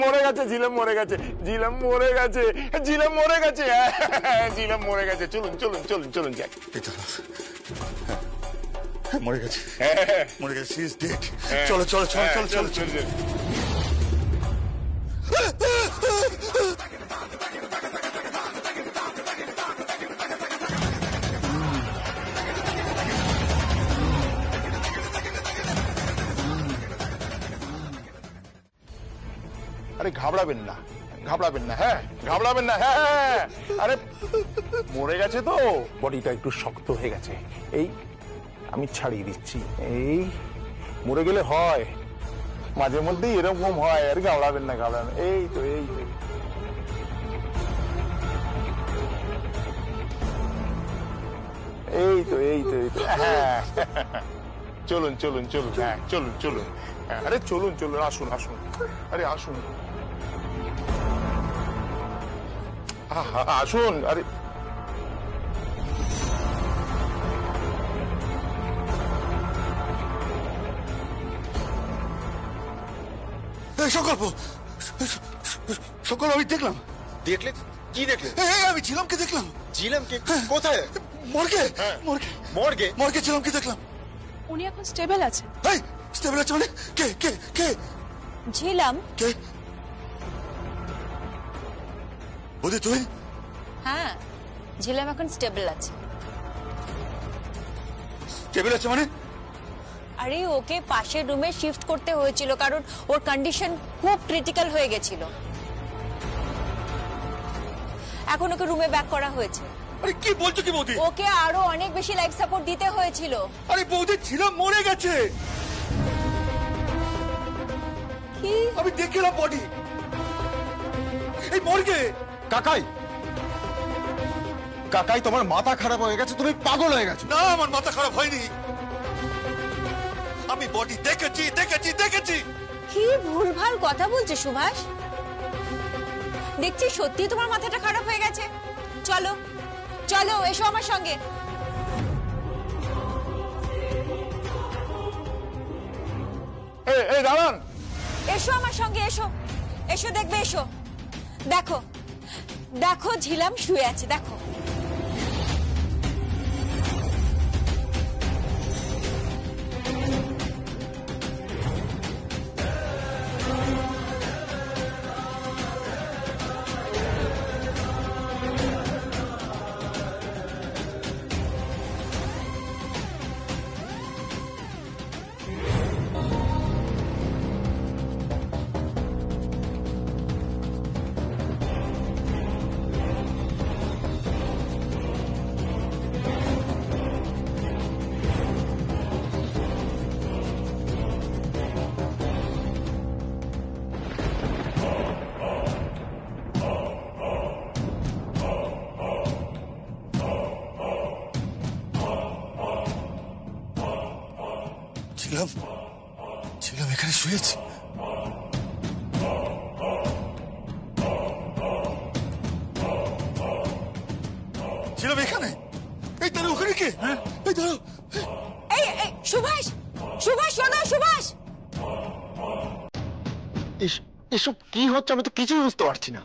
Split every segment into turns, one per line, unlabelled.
মরে গেছে, ঝিলাম মরে গেছে, ঝিলাম মরে গেছে, ঝিলাম মরে গেছে, ঝিলাম মরে গেছে। চলুন চলুন চলুন চলুন যাই।
মরে গেছে, মরে গেছে, ইজ ডেড। চলো চলো চলো চলো চলো চলো।
আরে ঘাবড়াবেন না, ঘাবড়াবেন না, হ্যাঁ ঘাবড়াবেন না, হ্যাঁ। আরে মরে গেছে তো, বডিটা একটু শক্ত হয়ে গেছে, এই আমি ছাড়িয়ে দিচ্ছি। এই মরে গেলে হয়, মাঝে মধ্যেই এরকম হয়। আর ঘাবড়াবেন না, ঘাবড়াবেন। এই তো এই তো এই তো এই তো এই তো, হ্যাঁ। চলুন চলুন চলুন, হ্যাঁ চলুন চলুন। আরে চলুন চলুন, আসুন আসুন, আরে আসুন আসুন। আরে
সকল্প, সকল আমি দেখলাম।
দেখলে? কি দেখলে?
আমি ছিলামকে দেখলাম।
ঝিলামকে কোথায়?
মর্গে, মর্গে,
মর্গে?
মর্গে ছিলামকে দেখলাম।
উনি এখন স্টেবল আছেন।
এই স্টেবল আছে মানে? কে কে কে?
ঝিলাম।
কে? বৌদি তুই?
হ্যাঁ, ঝিলাম এখন স্টেবল আছে।
স্টেবল আছে মানে?
আরে ওকে পাশের রুমে শিফট করতে হয়েছিল, কারণ ওর কন্ডিশন খুব ক্রিটিক্যাল হয়ে গেছিল। এখন ওকে রুমে ব্যাক করা হয়েছে।
আরে কি বলছো কি বৌদি?
ওকে আরো অনেক বেশি লাইফ সাপোর্ট দিতে হয়েছিল।
আরে বৌদি ছিলাম মরে গেছে।
কি?
আমি দেখলাম বডি এই মর্গে।
কাকাই, কাকাই তোমার মাথা খারাপ হয়ে গেছে, তুমি পাগল হয়ে গেছো।
না, আমার মাথা খারাপ হয়নি, আমি বডি দেখেছি দেখেছি দেখেছি।
কি ভুলভাল কথা বলছে সুভাষ। দেখছি সত্যি তোমার মাথাটা খারাপ হয়ে গেছে। চলো চলো, এসো আমার সঙ্গে।
এই দাঁড়ান।
এসো আমার সঙ্গে, এসো এসো, দেখবে, এসো। দেখো দেখো, ঝিলাম শুয়ে আছে, দেখো।
ছিলাম ছিলাম এখানে শুয়েছি। ছিলাম এখানে। এই তারা ওখানে কে? এই দাঁড়াও।
এই এই সুভাষ, সুভাষ শোনো, সুভাষ।
এসব কি হচ্ছে আমি তো কিছুই বুঝতে পারছি না।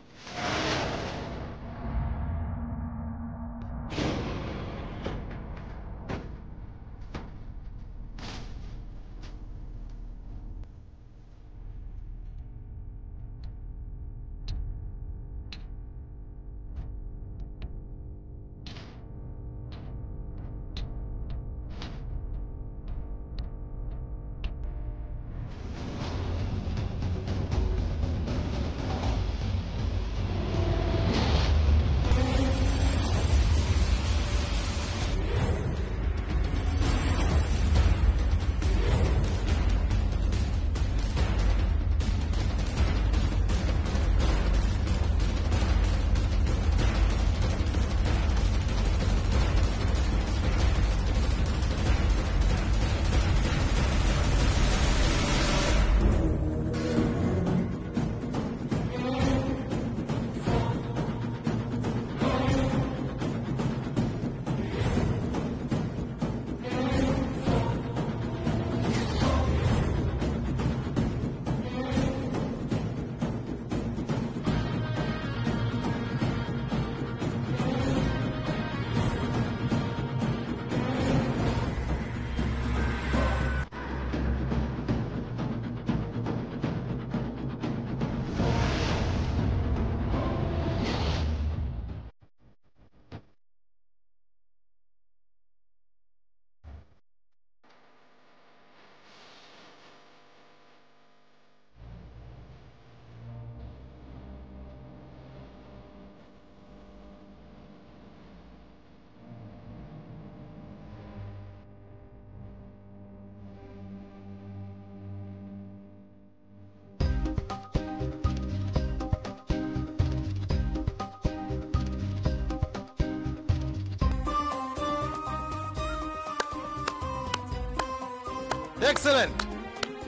এক্সেলেন্ট,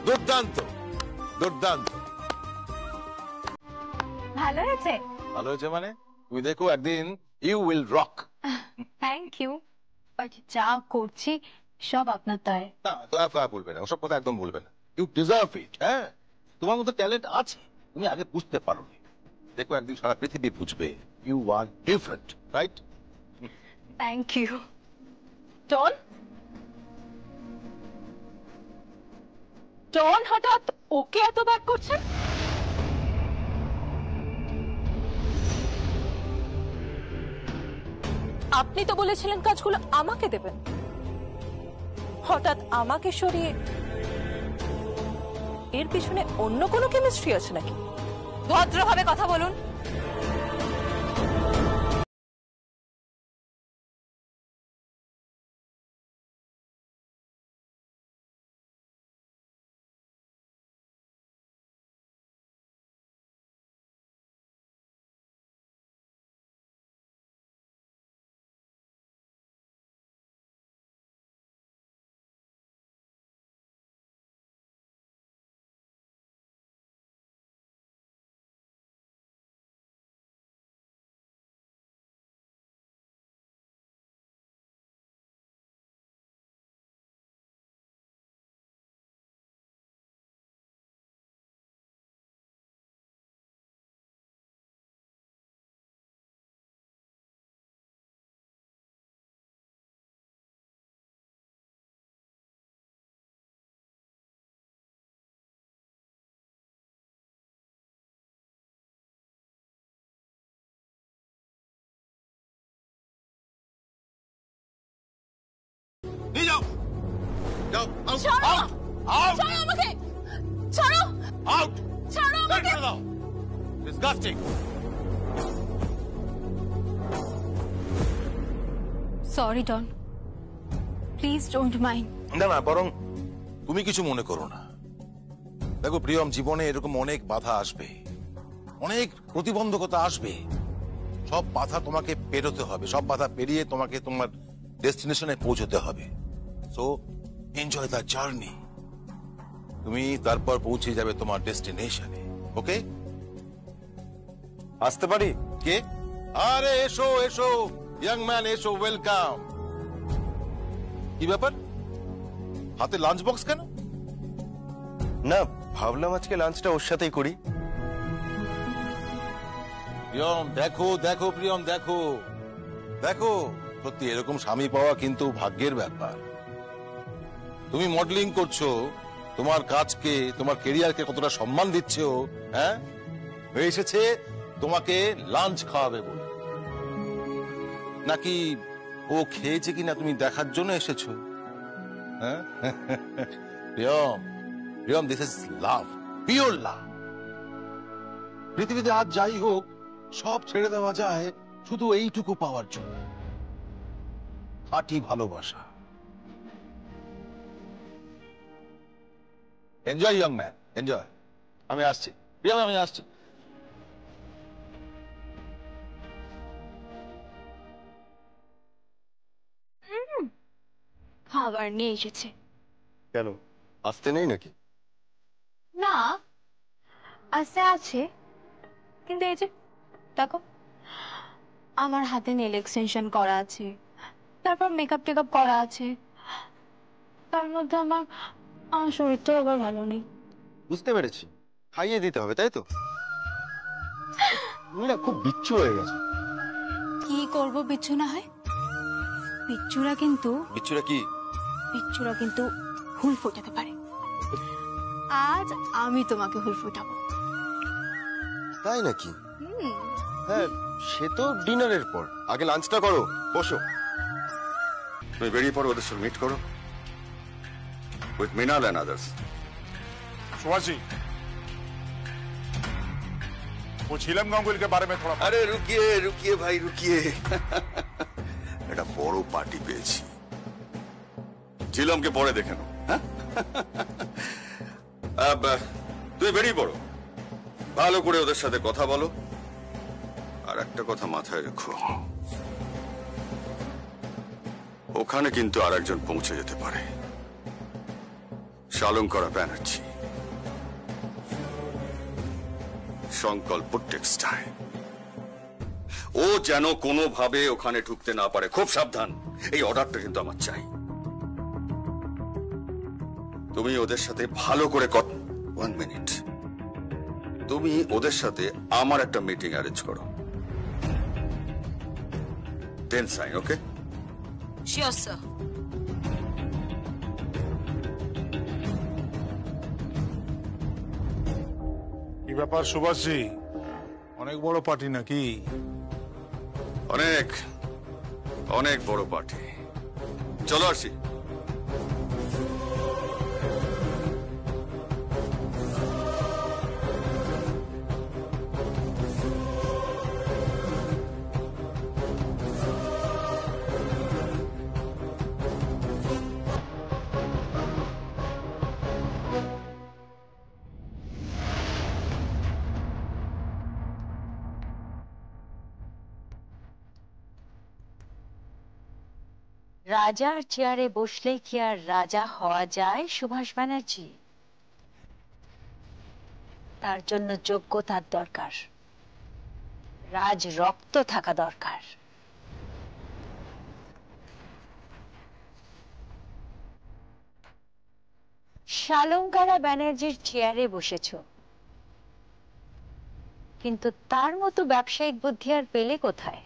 দুর্দান্ত দুর্দান্ত।
ভালো হয়েছে।
ভালো হয়েছে মানে? তুমি দেখো একদিন you will rock.
Thank you, but যা করছি সব আপনার দায়।
না দয়া বলবে না, ওসব কথা একদম বলবে না। You deserve it. হ্যাঁ, তোমার মধ্যে ট্যালেন্ট আছে, তুমি আগে বুঝতে পারোনি। দেখো একদিন সারা পৃথিবী বুঝবে you are different, right?
Thank you. টন, টন হঠাৎ ওকে এত ব্যাক করছেন?
আপনি তো বলেছিলেন কাজগুলো আমাকে দেবেন, হঠাৎ আমাকে সরিয়ে এর পিছনে অন্য কোনো কেমিস্ট্রি আছে নাকি? ভদ্রভাবে কথা বলুন।
নিয়ে যাও, যাও, আউট,
ছাড়ো!
আউট, আউট,
ছাড়ো আমাকে! ছাড়ো!
আউট,
ছাড়ো
বের
আমাকে!
করে দাও। Disgusting.
Sorry Don, please don't mind.
না না, বরং তুমি কিছু মনে করো না। দেখো প্রিয়ম, জীবনে এরকম অনেক বাধা আসবে, অনেক প্রতিবন্ধকতা আসবে। সব বাধা তোমাকে পেরোতে হবে, সব বাধা পেরিয়ে তোমাকে তোমার ডেস্টিনেশনে পৌঁছতে হবে। So enjoy the journey. তুমি তারপর পৌঁছে যাবে তোমার ডেস্টিনেশনে। ওকে? আসতে পারি? কে? আরে এসো এসো, ইয়াং ম্যান এসো, ওয়েলকাম। কি ব্যাপার, হাতে লাঞ্চ বক্স কেন?
না, ভাবলাম আজকে লাঞ্চটা ওর সাথেই করি।
প্রিয়ম দেখো দেখো, প্রিয়ম দেখো দেখো, সত্যি এরকম স্বামী পাওয়া কিন্তু ভাগ্যের ব্যাপার। তুমি মডেলিং করছো, তোমার কাজকে, তোমার কেরিয়ারকে কতটা সম্মান দিচ্ছে ও। হ্যাঁ, হয়ে এসেছে তোমাকে লাঞ্চ খাওয়াবে বলে। নাকি ও খেয়েছে কিনা তুমি দেখার জন্য এসেছো? হ্যাঁ Priyam, Priyam, this is love, pure লাভ। পৃথিবীতে আজ যাই হোক, সব ছেড়ে দেওয়া যায় শুধু এইটুকু পাওয়ার জন্য, খাঁটি ভালোবাসা। Enjoy young man, enjoy. আমি আসছি প্রিয়ম, আমি আসছি।
খাবার নিয়ে এসেছে।
কেন, আসতে নেই নাকি?
না, আস্তে আছে, কিন্তু এই যে দেখো, আমার হাতে নেল এক্সটেনশন করা আছে, তারপর মেকআপ টেকআপ করা আছে, তার মধ্যে আমার আমার শরীরটাও আবার ভালো নেই।
বুঝতে পেরেছি, খাইয়ে দিতে হবে, তাই তো? তুমি না খুব বিচ্ছু হয়ে গেছে।
কি করব বিচ্ছু না হয়? বিচ্ছুরা কিন্তু
বিচ্ছুরা কি?
বিচ্ছুরা কিন্তু হুল ফোটাতে পারে। আজ আমি তোমাকে হুল ফোটাবো।
তাই নাকি? হ্যাঁ, সে তো ডিনারের পর, আগে লাঞ্চটা করো, বসো।
তুমি বেরিয়ে পড়ো, ওদের সঙ্গে মিট করো উইথ মিনাল এন্ড আদার্স।
सुभाष जी, वो झीलम गांगुल के बारे में थोड़ा।
আরে রুকিয়ে রুকিয়ে ভাই রুকিয়ে, একটা বড় পার্টি পেয়েছি, ঝিলমকে পরে দেখে নাও। হ্যাঁ? তুমি বেরিয়ে পড়ো, ভালো করে ওদের সাথে কথা বলো, আর একটা কথা মাথায় রেখো, ওখানে কিন্তু আর একজন পৌঁছে যেতে পারে। শালঙ্করা ব্যানার্জি, সংকল্প টেক্সটাইল। ও যেন কোনোভাবে ওখানে ঢুকতে না পারে, খুব সাবধান। এই অর্ডারটা কিন্তু আমার চাই। তুমি ওদের সাথে ভালো করে 1 মিনিট, তুমি ওদের সাথে আমার একটা মিটিং অ্যারেঞ্জ করো, then sign. Okay?
Sure sir.
কি ব্যাপার সুভাষজি, অনেক বড় পার্টি নাকি?
অনেক অনেক বড় পার্টি। চলো আসি।
রাজার চেয়ারে বসলে কি আর রাজা হওয়া যায় সুভাষ ব্যানার্জি? তার জন্য যোগ্যতার দরকার, রাজ রক্ত থাকা দরকার। শালঙ্কারা ব্যানার্জির চেয়ারে বসেছ, কিন্তু তার মতো ব্যবসায়িক বুদ্ধি আর পেলে কোথায়?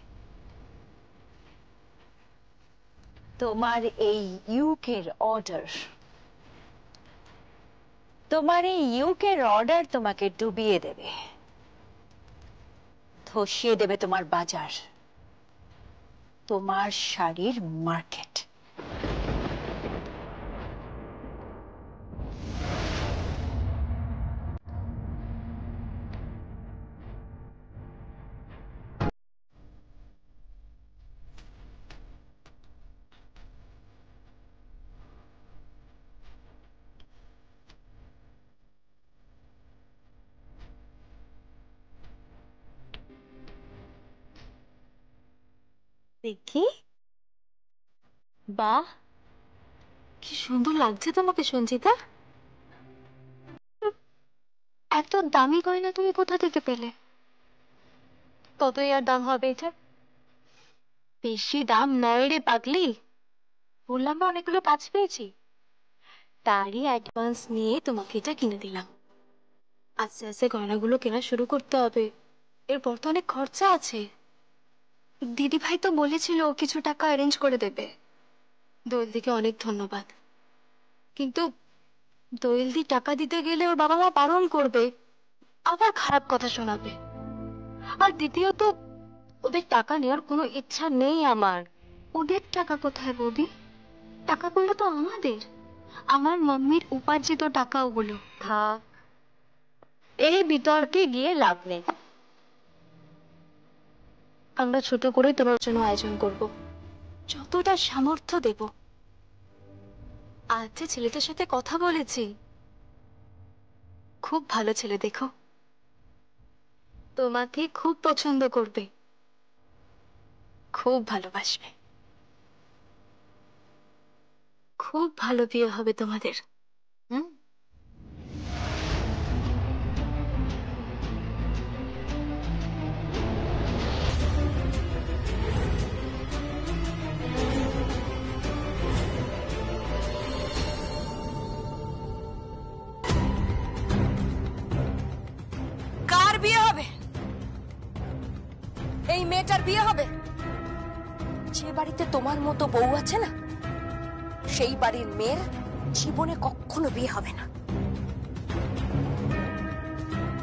তোমার এই ইউকের অর্ডার, তোমাকে ডুবিয়ে দেবে, ধসিয়ে দেবে তোমার বাজার, তোমার শাড়ির মার্কেট।
দেখি, বাহ, কি সুন্দর লাগছে তোমাকে সঞ্চিতা। এত দামি গয়না তুমি কোথা থেকে পেলে? কতই আর দাম হবে এটা? বেশি দাম নয় রে পাগলি, বললাম না অনেকগুলো কাজ পেয়েছি, তারই অ্যাডভান্স নিয়ে তোমাকে এটা কিনে দিলাম। আস্তে আস্তে গয়নাগুলো কেনা শুরু করতে হবে, এরপর তো অনেক খরচা আছে। দিদি ভাই তো বলেছিল কিছু টাকা অ্যারেঞ্জ করে দেবে। দোয়েলদিকে অনেক ধন্যবাদ, কিন্তু দোয়েলদি টাকা দিতে গেলে ওর বাবা মা বারণ করবে, আবার খারাপ কথা শোনাবে। আর দ্বিতীয়ত ওদের টাকা নেওয়ার কোনো ইচ্ছা নেই আমার। ওদের টাকা কোথায় বৌদি? টাকাগুলো তো আমাদের, আমার মাম্মির উপার্জিত টাকা ওগুলো।
থাক, এই বিতর্কে গিয়ে লাভ নেই।
আমরা ছোট করে তোমার জন্য আয়োজন করব, যতটা সামর্থ্য দেব। আজ যে ছেলেটার সাথে কথা বলেছি, খুব ভালো ছেলে, দেখো তোমাকে খুব পছন্দ করবে, খুব ভালোবাসবে, খুব ভালো বিয়ে হবে তোমাদের। হুম?
কার বিয়ে হবে? এই মেয়েটার বিয়ে হবে? যে বাড়িতে তোমার মতো বউ আছে না, সেই বাড়ির মেয়ের জীবনে কখনো বিয়ে হবে না।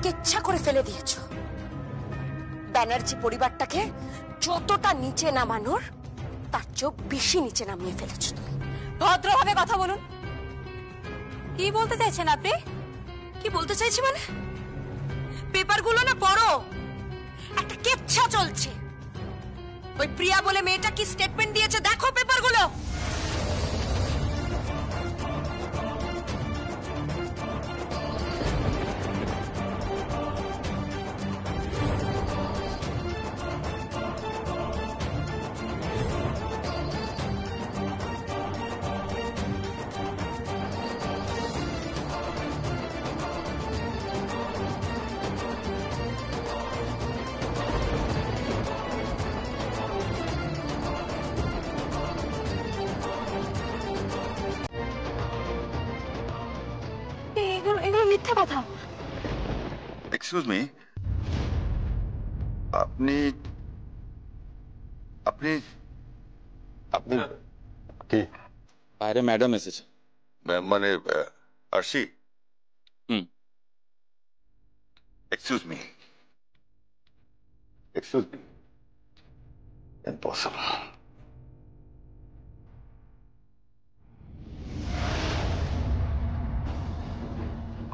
কেচ্ছা করে ফেলে দিয়েছ। ব্যানার্জি পরিবারটাকে যতটা নিচে নামানোর, তার চেয়েও বেশি নিচে নামিয়ে ফেলেছ তুমি। ভদ্রভাবে কথা বলুন। কি বলতে চাইছেন আপনি? কি বলতে চাইছি মানে? পেপারগুলো না পড়ো, একটা কেচ্ছা চলছে। ওই প্রিয়া বলে মেয়েটা কি স্টেটমেন্ট দিয়েছে দেখো পেপারগুলো।
মিথ্যা কথা।
এক্সকিউজ মি, আপনি আপনি
আপনি কি?
বাইরে ম্যাডাম এসেছে।
মানে আরশি?
হুম।
Excuse me, excuse me, impossible.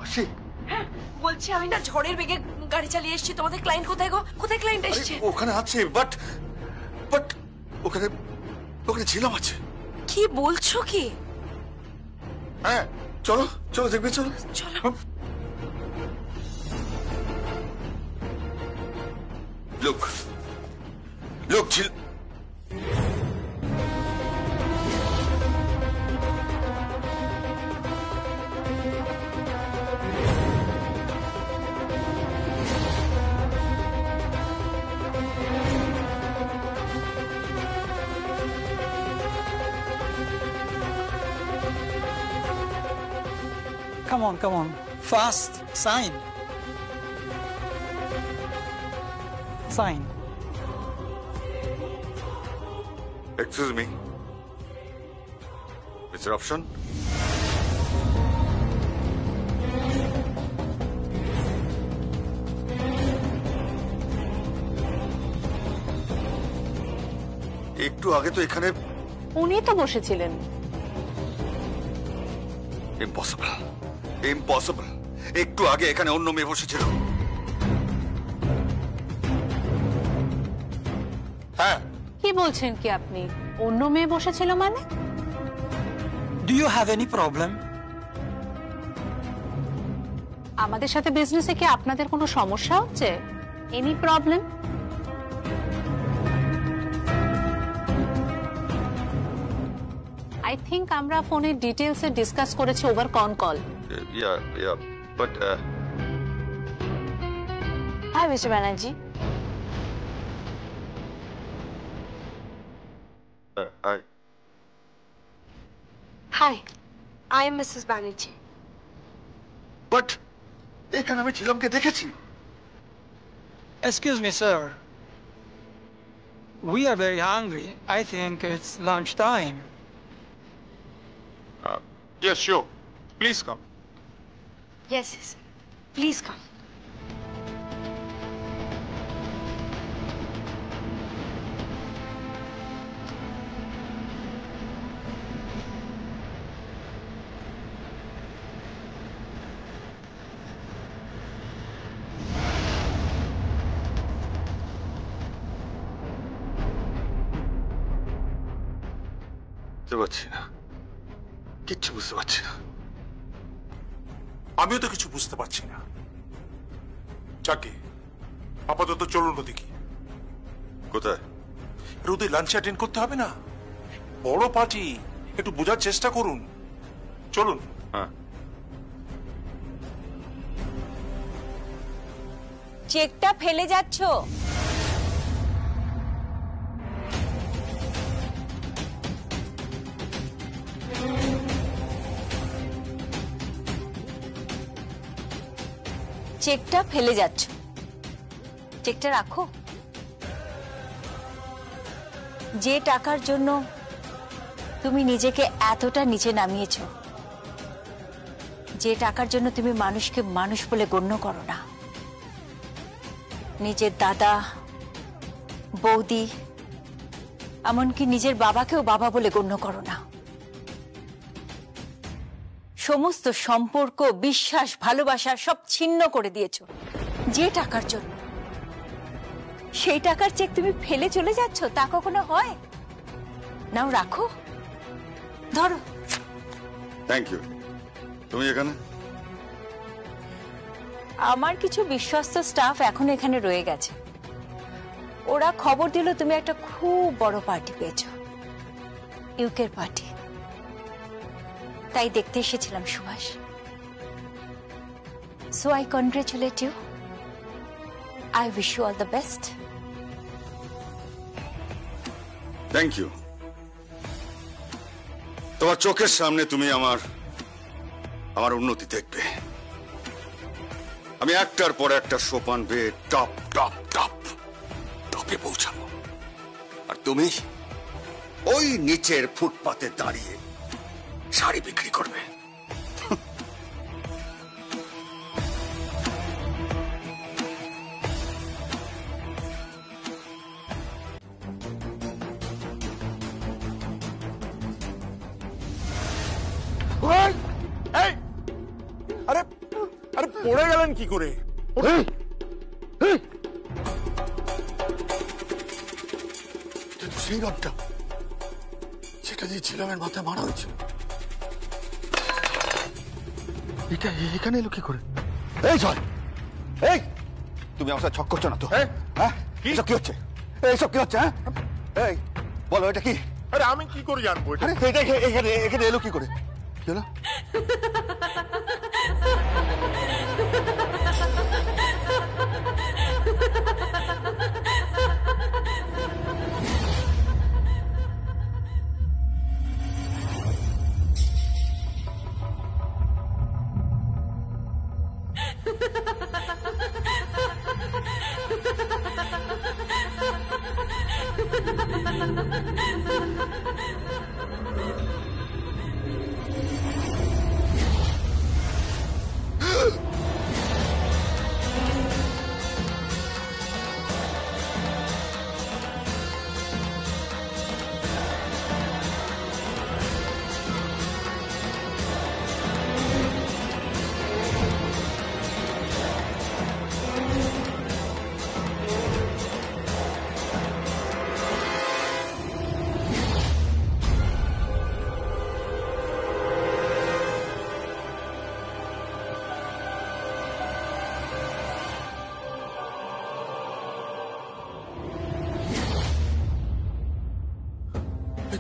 Arshi,
বলছি আমি না ঝড়ের বেগে গাড়ি চালিয়ে এসেছি। তোমাদের ক্লায়েন্ট কোথায় গো? কোথায় ক্লায়েন্ট এসেছে?
ওখানে আছে, বাট বাট ওখানে ওখানে ঝিলাম আছে।
কি বলছো কি?
হ্যাঁ, চলো চলো দেখবে, চলো
চলো।
লোক লোক ঝিল
Come on. Fast. Sign. Sign.
Excuse me, mister option. একটু আগে তো এখানে
উনি তো বসেছিলেন।
Impossible, impossible. একটু আগে এখানে অন্য মেয়ে বসেছিল।
হ্যাঁ,
কি বলছেন কি আপনি? অন্য মেয়ে বসেছিল মানে?
Do you have any problem?
আমাদের সাথে বিজনেসে কি আপনাদের কোনো সমস্যা হচ্ছে? Any problem? আই থিংক আমরা ফোনে ডিটেইলসে ডিসকাস করেছি over call.
Yeah, but
hi Mr Banerjee.
Hi, I am Mrs Banerjee.
But এখানে আমি ঝিলামকে দেখেছি।
Excuse me, sir. We are very hungry. I think it's lunch time.
yes, sure. Please come.
Yes, please come.
বুঝতে পারছি না, কিচ্ছু বুঝতে পারছি না।
আমিও তো কিছু বুঝতে পারছি না। যাকে আপাতত চলুন ওদিকে।
কোথায়?
রোদে লাঞ্চ অ্যাটেন্ড করতে হবে না? বড় পার্টি, একটু বোঝার চেষ্টা করুন। চলুন।
হ্যাঁ,
চেকটা ফেলে যাচ্ছ। চেকটা ফেলে যাচ্ছ, চেকটা রাখো। যে টাকার জন্য তুমি নিজেকে এতটা নিচে নামিয়েছো, যে টাকার জন্য তুমি মানুষকে মানুষ বলে গণ্য করো না, নিজের দাদা, বৌদি, এমনকি নিজের বাবাকেও বাবা বলে গণ্য করো না, সমস্ত সম্পর্ক, বিশ্বাস, ভালোবাসা সব ছিন্ন করে দিয়েছো যে টাকার জন্য, সেই টাকার চেক তুমি ফেলে চলে যাচ্ছ, তা কখনো হয়? নাও রাখো, ধরো।
Thank you. তুমি এখানে?
আমার কিছু বিশ্বস্ত স্টাফ এখন এখানে রয়ে গেছে। ওরা খবর দিল তুমি একটা খুব বড় পার্টি পেয়েছো, ইউকের পার্টি। তাই দেখতে এসেছিলাম Subhash. So I congratulate you. I wish you all the best.
Thank you. তোমার চোখের সামনে তুমি আমার উন্নতি দেখবে। আমি একটার পর একটা সোপান বেয়ে টপ টপ টপ টপে পৌঁছাবো, আর তুমি ওই নিচের ফুটপাতে দাঁড়িয়ে শাড়ি বিক্রি করবে।
ওই, এই, আরে আরে পড়ে গেলেন কি করে?
সেই রডটা সেটা দিয়ে ছিলামের মাথায় মারা হয়েছিল, এটা এখানে এলো কি করে? এই জয়, এই তুমি আমার সাথে ছক করছো না তো? হ্যাঁ, এসব কি হচ্ছে? এইসব কি হচ্ছে? হ্যাঁ, এই বলো এটা কি?
আরে আমি কি করে জানবো এটা?
আরে এটা এখানে এখানে এলো কি করে? কি হলো?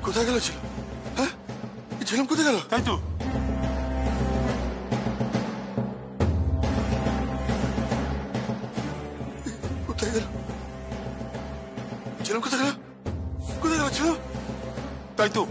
কোথায় গেল ছিল? হ্যাঁ, ছিলাম কোথায় গেল?
তাই তো,
কোথায় গেল ছিলাম? কোথায় গেল? কোথায় গেল ছিল?
তাই তো।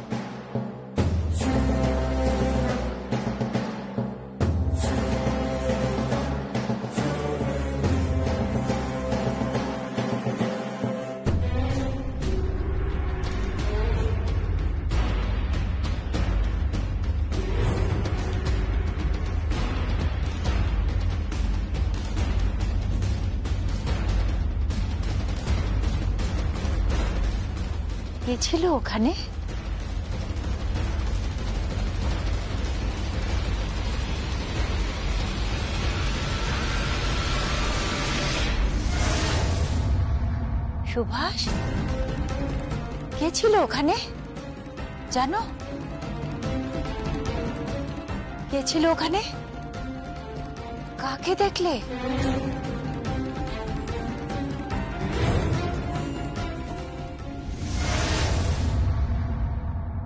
কে ছিল ওখানে? সুভাষ? কে ছিল ওখানে জানো? কে ছিল ওখানে? কাকে দেখলে?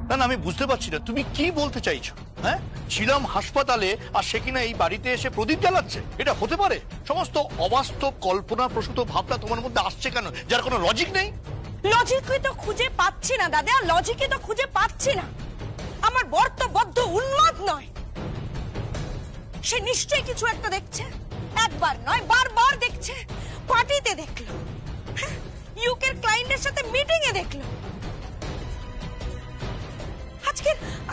না না, আমি বুঝতে পারছি না তুমি কি বলতে চাইছো। হ্যাঁ, ছিলাম হাসপাতালে আর সে কিনা এই বাড়িতে এসে প্রদীপ জ্বালাচ্ছে? এটা হতে পারে? সমস্ত অবাস্তব কল্পনা প্রসূত ভাবনা তোমার মধ্যে আসছে কেন, যার কোনো লজিক নেই?
লজিকই তো খুঁজে পাচ্ছি না দাদা, লজিকই তো খুঁজে পাচ্ছি না। আমার বর তো বদ্ধ উন্মাদ নয়, সে নিশ্চয়ই কিছু একটা দেখছে। একবার নয়, বারবার দেখছে। পার্টিতে দেখলো, ইউকের ক্লায়েন্টের সাথে মিটিং এ দেখলো,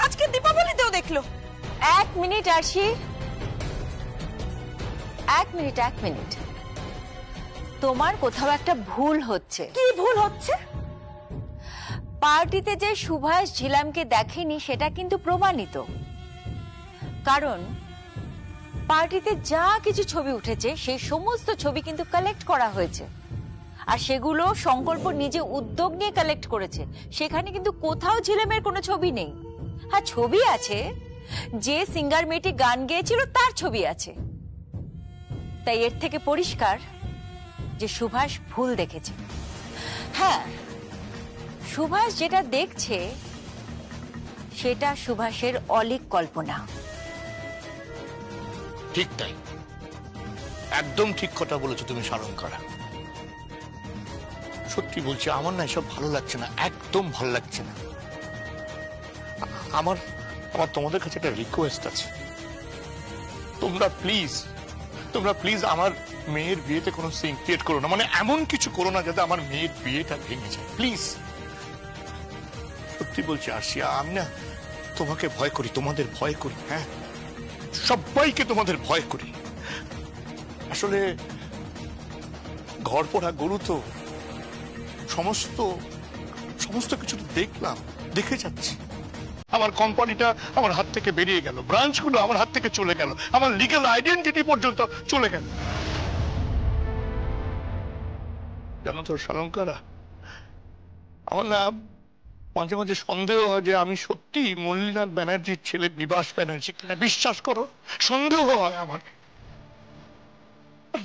আজকে দীপাবলিতেও দেখলো। এক মিনিট আরশি, এক মিনিট। তোমার কোথাও একটা ভুল হচ্ছে। কি ভুল হচ্ছে? পার্টিতে যে সুভাষ ঝিলামকে দেখেনি সেটা কিন্তু প্রমাণিত, কারণ পার্টিতে যা কিছু ছবি উঠেছে সেই সমস্ত ছবি কিন্তু কালেক্ট করা হয়েছে, আর সেগুলো সংকল্প নিজে উদ্যোগ নিয়ে কালেক্ট করেছে। সেখানে কিন্তু কোথাও ঝিলামের কোনো ছবি নেই। হ্যাঁ, ছবি আছে, যে সিঙ্গার মেয়েটি গান গেয়েছিল তার ছবি আছে। তাই এর থেকে পরিষ্কার যে সুভাষ ভুল দেখেছে। হ্যাঁ, সুভাষ যেটা দেখছে সেটা সুভাষের অলীক কল্পনা।
ঠিক তাই, একদম ঠিক কথা বলেছো তুমি সালঙ্কারা। সত্যি বলছি, আমার না এসব ভালো লাগছে না, একদম ভালো লাগছে না। আমার তোমাদের কাছে একটা রিকোয়েস্ট আছে, তোমরা প্লিজ তোমরা প্লিজ আমার মেয়ের বিয়েতে কোনো সিন ক্রিয়েট করো না, মানে এমন কিছু করো না যাতে আমার মেয়ের বিয়েটা ভেঙে যায়, প্লিজ। সত্যি বলছি আরশিয়া, আমি না তোমাকে ভয় করি, তোমাদের ভয় করি, হ্যাঁ সবাইকে তোমাদের ভয় করি। আসলে ঘর পোড়া গরু তো, সমস্ত সমস্ত কিছু তো দেখলাম, দেখে যাচ্ছি। আমার কোম্পানিটা আমার হাত থেকে বেরিয়ে গেল, ব্রাঞ্চগুলো আমার হাত থেকে চলে গেল, আমার লিগ্যাল আইডেন্টিটি পর্যন্ত চলে গেল। জানো তো শালঙ্কারা, আমার না মাঝে মাঝে সন্দেহ হয় যে আমি সত্যি মল্লিনাথ ব্যানার্জির ছেলে বিভাস ব্যানার্জি কিনা। বিশ্বাস করো, সন্দেহ হয় আমার।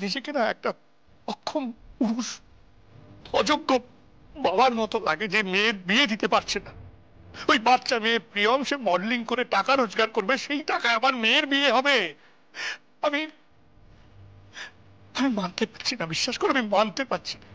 নিজেকে না একটা অক্ষম পুরুষ, অযোগ্য বাবার মতো লাগে যে মেয়ের বিয়ে দিতে পারছে না। ওই বাচ্চা মেয়ে প্রিয়ম, সে মডেলিং করে টাকা রোজগার করবে, সেই টাকায় আমার মেয়ের বিয়ে হবে। আমি মানতে পারছি না, বিশ্বাস করো আমি মানতে পারছি না।